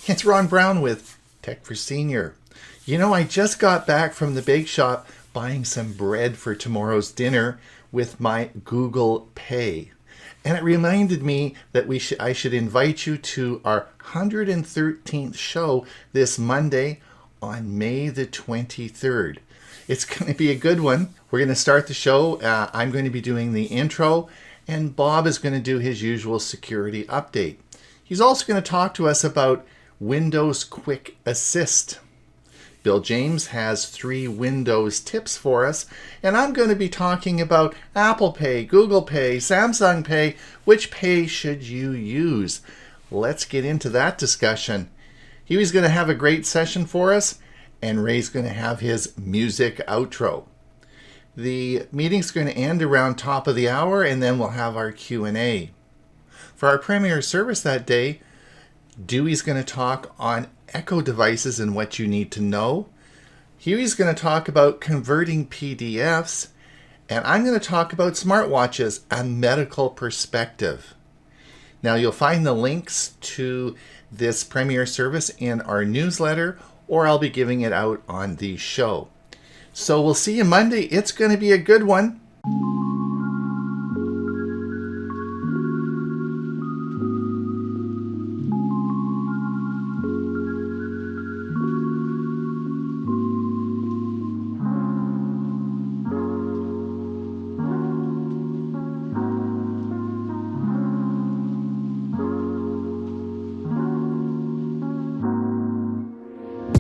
It's Ron Brown with Tech for Senior. You know, I just got back from the bake shop buying some bread for tomorrow's dinner with my Google Pay. And it reminded me that I should invite you to our 113th show this Monday on May the 23rd. It's going to be a good one. We're going to start the show. I'm going to be doing the intro, and Bob is going to do his usual security update. He's also going to talk to us about Windows Quick Assist. Bill James has 3 Windows tips for us, and I'm going to be talking about Apple Pay, Google Pay, Samsung Pay. Which pay should you use? Let's get into that discussion. Huey's going to have a great session for us, and Ray's going to have his music outro. The meeting's going to end around top of the hour, and then we'll have our Q&A. For our premiere service that day, Dewey's going to talk on Echo devices and what you need to know. Huey's going to talk about converting PDFs. And I'm going to talk about smartwatches, a medical perspective. Now, you'll find the links to this premiere service in our newsletter, or I'll be giving it out on the show. So we'll see you Monday. It's going to be a good one.